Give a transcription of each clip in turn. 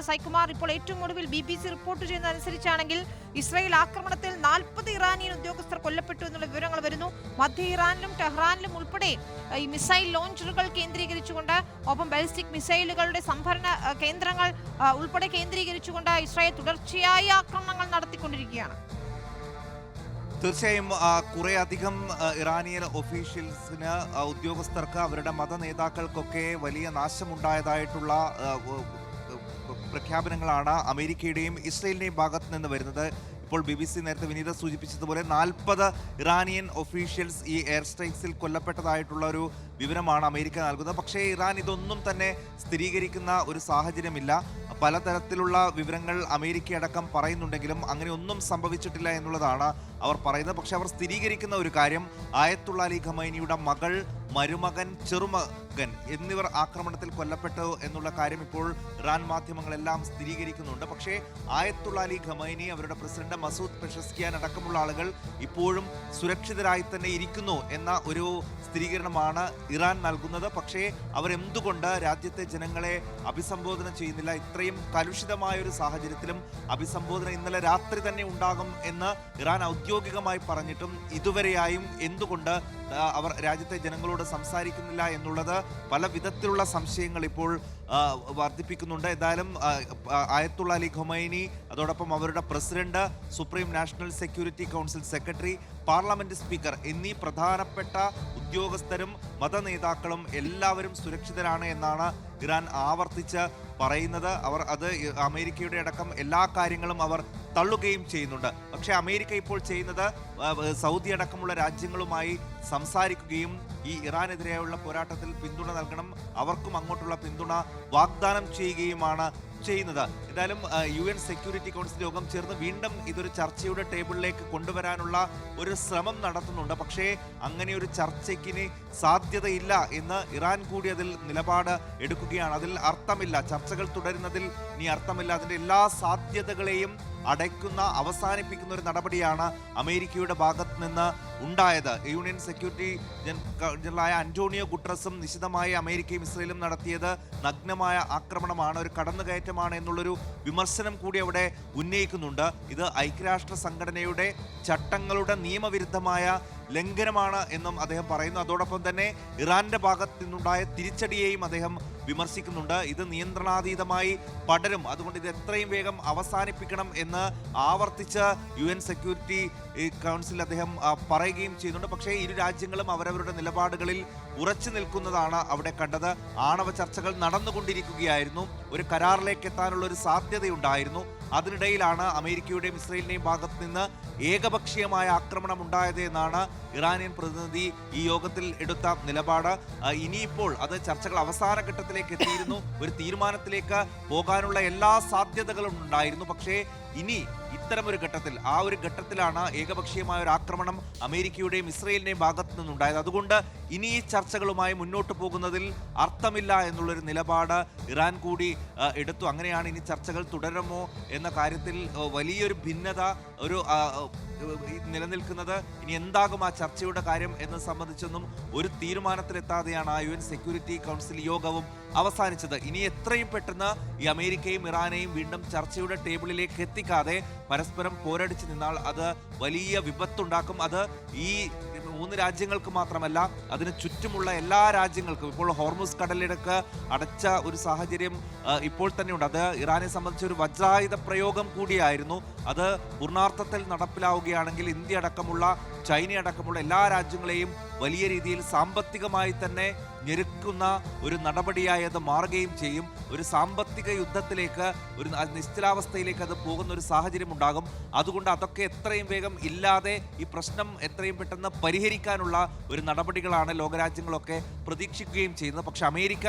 സായ്കുമാർ, ഇപ്പോൾ ഏറ്റവും ഒടുവിൽ BBC റിപ്പോർട്ട് ചെയ്യുന്നതനുസരിച്ചാണെങ്കിൽ ഇസ്രായേൽ ആക്രമണത്തിൽ 40 ഇറാനിയൻ ഉദ്യോഗസ്ഥർ കൊല്ലപ്പെട്ടു എന്നുള്ള വിവരങ്ങൾ വരുന്നു. മധ്യ ഇറാനിലും ടെഹ്റാനിലും ഉൾപ്പെടെ ഈ മിസൈൽ ലോഞ്ചറുകൾ കേന്ദ്രീകരിച്ചുകൊണ്ട്, ഒപ്പം ബാലിസ്റ്റിക് മിസൈലുകളുടെ സംഭരണ കേന്ദ്രങ്ങൾ ഉൾപ്പെടെ കേന്ദ്രീകരിച്ചുകൊണ്ട് ഇസ്രായേൽ തുടർച്ചയായ ആക്രമണങ്ങൾ നടത്തിക്കൊണ്ടിരിക്കുകയാണ്. തീർച്ചയായും കുറെ അധികം ഇറാനിയൻ ഒഫീഷ്യൽസിന്, ഉദ്യോഗസ്ഥർക്ക്, അവരുടെ മത നേതാക്കൾക്കൊക്കെ വലിയ നാശമുണ്ടായതായിട്ടുള്ള പ്രഖ്യാപനങ്ങളാണ് അമേരിക്കയുടെയും ഇസ്രയേലിന്റെയും ഭാഗത്ത് നിന്ന് വരുന്നത്. ഇപ്പോൾ BBC നേരത്തെ വിനീത സൂചിപ്പിച്ചതുപോലെ 40 ഇറാനിയൻ ഒഫീഷ്യൽസ് ഈ എയർ സ്ട്രൈക്സിൽ കൊല്ലപ്പെട്ടതായിട്ടുള്ള ഒരു വിവരമാണ് അമേരിക്ക നൽകുന്നത്. പക്ഷേ ഇറാൻ ഇതൊന്നും തന്നെ സ്ഥിരീകരിക്കുന്ന ഒരു സാഹചര്യമില്ല. പലതരത്തിലുള്ള വിവരങ്ങൾ അമേരിക്കയടക്കം പറയുന്നുണ്ടെങ്കിലും അങ്ങനെ ഒന്നും സംഭവിച്ചിട്ടില്ല എന്നുള്ളതാണ് അവർ പറയുന്നത്. പക്ഷെ അവർ സ്ഥിരീകരിക്കുന്ന ഒരു കാര്യം, ആയത്തുള്ള അലി ഖമൈനിയുടെ മകൾ, മരുമകൻ, ചെറുമകൻ എന്നിവർ ആക്രമണത്തിൽ കൊല്ലപ്പെട്ടു എന്നുള്ള കാര്യം ഇപ്പോൾ ഇറാൻ മാധ്യമങ്ങളെല്ലാം സ്ഥിരീകരിക്കുന്നുണ്ട്. പക്ഷേ ആയത്തുള്ള അലി ഖമൈനി, അവരുടെ പ്രസിഡന്റ് മസൂദ് പെഷസ്കിയാൻ അടക്കമുള്ള ആളുകൾ ഇപ്പോഴും സുരക്ഷിതരായി തന്നെ ഇരിക്കുന്നു എന്ന ഒരു സ്ഥിരീകരണമാണ് ഇറാൻ നൽകുന്നത്. പക്ഷേ അവരെന്തുകൊണ്ട് രാജ്യത്തെ ജനങ്ങളെ അഭിസംബോധന ചെയ്യുന്നില്ല? ഇത്രയും കലുഷിതമായ ഒരു സാഹചര്യത്തിലും അഭിസംബോധന ഇന്നലെ രാത്രി തന്നെ ഉണ്ടാകും എന്ന് ഇറാൻ ഔദ്യോഗികമായി പറഞ്ഞിട്ടും ഇതുവരെയായും എന്തുകൊണ്ട് അവർ രാജ്യത്തെ ജനങ്ങളോട് സംസാരിക്കുന്നില്ല എന്നുള്ളത് പല വിധത്തിലുള്ള സംശയങ്ങൾ ഇപ്പോൾ വർദ്ധിപ്പിക്കുന്നുണ്ട്. എന്തായാലും ആയത്തുള്ള അലി ഖമൈനി, അതോടൊപ്പം അവരുടെ president, supreme national security council secretary, parliament speaker എന്നീ പ്രധാനപ്പെട്ട ഉദ്യോഗസ്ഥരും മതനേതാക്കളും എല്ലാവരും സുരക്ഷിതരാണ് എന്നാണ് ഇറാൻ ആവർത്തിച്ച് പറയുന്നത്. അവർ അത് അമേരിക്കയുടെ അടക്കം എല്ലാ കാര്യങ്ങളും അവർ തള്ളുകയും ചെയ്യുന്നുണ്ട്. പക്ഷേ അമേരിക്ക ഇപ്പോൾ ചെയ്യുന്നത് സൗദി അടക്കമുള്ള രാജ്യങ്ങളുമായി സംസാരിക്കുകയും ഈ ഇറാനെതിരെയുള്ള പോരാട്ടത്തിൽ പിന്തുണ നൽകണം, അവർക്കും അങ്ങോട്ടുള്ള പിന്തുണ വാഗ്ദാനം ചെയ്യുകയുമാണ് ചെയ്യുന്നത്. എന്തായാലും UN സെക്യൂരിറ്റി കൗൺസിൽ യോഗം ചേർന്ന് വീണ്ടും ഇതൊരു ചർച്ചയുടെ ടേബിളിലേക്ക് കൊണ്ടുവരാനുള്ള ഒരു ശ്രമം നടത്തുന്നുണ്ട്. പക്ഷേ അങ്ങനെ ഒരു ചർച്ചയ്ക്ക് സാധ്യതയില്ല എന്ന് ഇറാൻ കൂടി അതിൽ നിലപാട് എടുക്കുകയാണ്. അതിൽ അർത്ഥമില്ല, ചർച്ചകൾ തുടരുന്നതിൽ ഇനി അർത്ഥമില്ല. അതിൻ്റെ എല്ലാ സാധ്യതകളെയും അടയ്ക്കുന്ന, അവസാനിപ്പിക്കുന്ന ഒരു നടപടിയാണ് അമേരിക്കയുടെ ഭാഗത്ത് നിന്ന് ഉണ്ടായത്. UN സെക്യൂരിറ്റി ജനറലായ അന്റോണിയോ ഗുട്ടറസും നിശിതമായി അമേരിക്കയും ഇസ്രയേലും നടത്തിയത് നഗ്നമായ ആക്രമണമാണ്, ഒരു കടന്നുകയറ്റമാണ് എന്നുള്ളൊരു വിമർശനം കൂടി അവിടെ ഉന്നയിക്കുന്നുണ്ട്. ഇത് ഐക്യരാഷ്ട്ര സംഘടനയുടെ ചട്ടങ്ങളുടെ നിയമവിരുദ്ധമായ ലംഘനമാണ് എന്നും അദ്ദേഹം പറയുന്നു. അതോടൊപ്പം തന്നെ ഇറാന്റെ ഭാഗത്ത് നിന്നുണ്ടായ തിരിച്ചടിയെയും അദ്ദേഹം വിമർശിക്കുന്നുണ്ട്. ഇത് നിയന്ത്രണാതീതമായി പടരും, അതുകൊണ്ട് ഇത് എത്രയും വേഗം അവസാനിപ്പിക്കണം എന്ന് ആവർത്തിച്ച് UN സെക്യൂരിറ്റി കൗൺസിൽ അദ്ദേഹം പറയുകയും ചെയ്യുന്നുണ്ട്. പക്ഷേ ഇരു രാജ്യങ്ങളും അവരവരുടെ നിലപാടുകളിൽ ഉറച്ചു നിൽക്കുന്നതാണ് അവിടെ കണ്ടത്. ആണവ ചർച്ചകൾ നടന്നുകൊണ്ടിരിക്കുകയായിരുന്നു, ഒരു കരാറിലേക്ക് എത്താനുള്ള ഒരു സാധ്യതയുണ്ടായിരുന്നു. അതിനിടയിലാണ് അമേരിക്കയുടെയും ഇസ്രയേലിന്റെയും ഭാഗത്ത് നിന്ന് ഏകപക്ഷീയമായ ആക്രമണം ഉണ്ടായത് എന്നാണ് ഇറാനിയൻ പ്രതിനിധി ഈ യോഗത്തിൽ എടുത്ത നിലപാട്. ഇനിയിപ്പോൾ അത് ചർച്ചകൾ അവസാന ഘട്ടത്തിലേക്ക് എത്തിയിരുന്നു, ഒരു തീരുമാനത്തിലേക്ക് പോകാനുള്ള എല്ലാ സാധ്യതകളും ഉണ്ടായിരുന്നു. പക്ഷേ ഇനി ഇത്തരമൊരു ഘട്ടത്തിൽ, ആ ഒരു ഘട്ടത്തിലാണ് ഏകപക്ഷീയമായ ഒരു ആക്രമണം അമേരിക്കയുടെയും ഇസ്രയേലിന്റെയും ഭാഗത്തു നിന്നുണ്ടായത്. അതുകൊണ്ട് ഇനി ഈ ചർച്ചകളുമായി മുന്നോട്ട് പോകുന്നതിൽ അർത്ഥമില്ല എന്നുള്ളൊരു നിലപാട് ഇറാൻ കൂടി എടുത്തു. അങ്ങനെയാണ് ഇനി ചർച്ചകൾ തുടരുമോ എന്ന കാര്യത്തിൽ വലിയൊരു ഭിന്നത ഒരു നിലനിൽക്കുന്നത്. ഇനി എന്താകും ആ ചർച്ചയുടെ കാര്യം എന്നത് സംബന്ധിച്ചൊന്നും ഒരു തീരുമാനത്തിലെത്താതെയാണ് ആ UN സെക്യൂരിറ്റി കൗൺസിൽ യോഗവും അവസാനിച്ചത്. ഇനി എത്രയും പെട്ടെന്ന് ഈ അമേരിക്കയും ഇറാനെയും വീണ്ടും ചർച്ചയുടെ ടേബിളിലേക്ക് എത്തിക്കാതെ പരസ്പരം പോരടിച്ച് നിന്നാൽ അത് വലിയ വിപത്തുണ്ടാക്കും. അത് ഈ 3 രാജ്യങ്ങൾക്ക് മാത്രമല്ല, അതിന് ചുറ്റുമുള്ള എല്ലാ രാജ്യങ്ങൾക്കും. ഇപ്പോൾ ഹോർമുസ് കടലിടുക്ക് അടച്ച ഒരു സാഹചര്യം ഇപ്പോൾ തന്നെയുണ്ട്. അത് ഇറാനെ സംബന്ധിച്ച് ഒരു വജ്രായുധ പ്രയോഗം കൂടിയായിരുന്നു. അത് പൂർണ്ണാർത്ഥത്തിൽ നടപ്പിലാവുകയാണെങ്കിൽ ഇന്ത്യ അടക്കമുള്ള, ചൈന അടക്കമുള്ള എല്ലാ രാജ്യങ്ങളെയും വലിയ രീതിയിൽ സാമ്പത്തികമായി തന്നെ ഞെരുക്കുന്ന ഒരു നടപടിയായി അത് മാറുകയും ചെയ്യും. ഒരു സാമ്പത്തിക യുദ്ധത്തിലേക്ക്, ഒരു നിശ്ചലാവസ്ഥയിലേക്ക് അത് പോകുന്ന ഒരു സാഹചര്യം ഉണ്ടാകും. അതുകൊണ്ട് അതൊക്കെ എത്രയും വേഗം ഇല്ലാതെ ഈ പ്രശ്നം എത്രയും പെട്ടെന്ന് പരിഹരിക്കാനുള്ള ഒരു നടപടികളാണ് ലോകരാജ്യങ്ങളൊക്കെ പ്രതീക്ഷിക്കുകയും ചെയ്യുന്നത്. പക്ഷെ അമേരിക്ക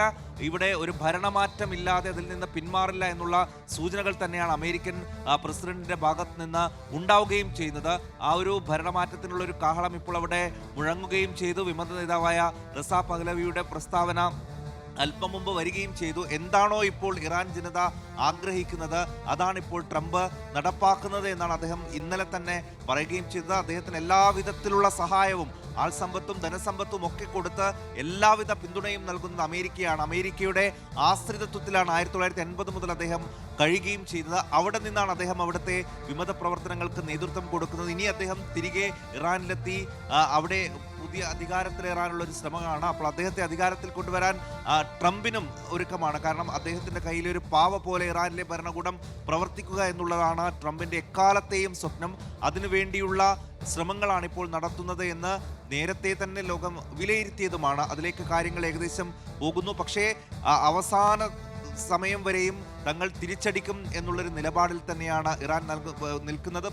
ഇവിടെ ഒരു ഭരണമാറ്റം ഇല്ലാതെ അതിൽ നിന്ന് പിന്മാറില്ല എന്നുള്ള സൂചനകൾ തന്നെയാണ് അമേരിക്കൻ പ്രസിഡന്റിന്റെ ഭാഗത്ത് നിന്ന് ഉണ്ടാവുകയും ചെയ്യുന്നത്. ആ ഒരു ഭരണമാറ്റത്തിനുള്ള ഒരു കാഹളം ഇപ്പോൾ അവിടെ മുഴങ്ങുകയും ചെയ്തു. വിമത നേതാവായ റസാ പഹ്ലവിയുടെ പ്രസ്താവന അല്പം മുമ്പ് വരികയും ചെയ്തു. എന്താണോ ഇപ്പോൾ ഇറാൻ ജനത ആഗ്രഹിക്കുന്നത് അതാണ് ഇപ്പോൾ ട്രംപ് നടപ്പാക്കുന്നത് എന്നാണ് അദ്ദേഹം ഇന്നലെ തന്നെ പറയുകയും ചെയ്തത്. അദ്ദേഹത്തിന് എല്ലാവിധത്തിലുള്ള സഹായവും ആൾസമ്പത്തും ധനസമ്പത്തും ഒക്കെ കൊടുത്ത് എല്ലാവിധ പിന്തുണയും നൽകുന്നത് അമേരിക്കയാണ്. അമേരിക്കയുടെ ആശ്രിതത്വത്തിലാണ് 1980 മുതൽ അദ്ദേഹം കഴിയുകയും ചെയ്തത്. അവിടെ നിന്നാണ് അദ്ദേഹം അവിടുത്തെ വിമത പ്രവർത്തനങ്ങൾക്ക് നേതൃത്വം കൊടുക്കുന്നത്. ഇനി അദ്ദേഹം തിരികെ ഇറാനിലെത്തി അവിടെ പുതിയ അധികാരത്തിലേറാനുള്ള ഒരു ശ്രമമാണ്. അപ്പോൾ അദ്ദേഹത്തെ അധികാരത്തിൽ കൊണ്ടുവരാൻ ട്രംപിനും ഒരുക്കമാണ്. കാരണം അദ്ദേഹത്തിന്റെ കയ്യിലെ ഒരു പാവ പോലെ ഇറാനിലെ ഭരണകൂടം പ്രവർത്തിക്കുക എന്നുള്ളതാണ് ട്രംപിന്റെ എക്കാലത്തെയും സ്വപ്നം. അതിനുവേണ്ടിയുള്ള ശ്രമങ്ങളാണ് ഇപ്പോൾ നടത്തുന്നത് എന്ന് നേരത്തെ തന്നെ ലോകം വിലയിരുത്തിയതുമാണ്. അതിലേക്ക് കാര്യങ്ങൾ ഏകദേശം പോകുന്നു. പക്ഷേ അവസാന സമയം വരെയും തങ്ങൾ തിരിച്ചടിക്കും എന്നുള്ളൊരു നിലപാടിൽ തന്നെയാണ് ഇറാൻ നിൽക്കുന്നത്.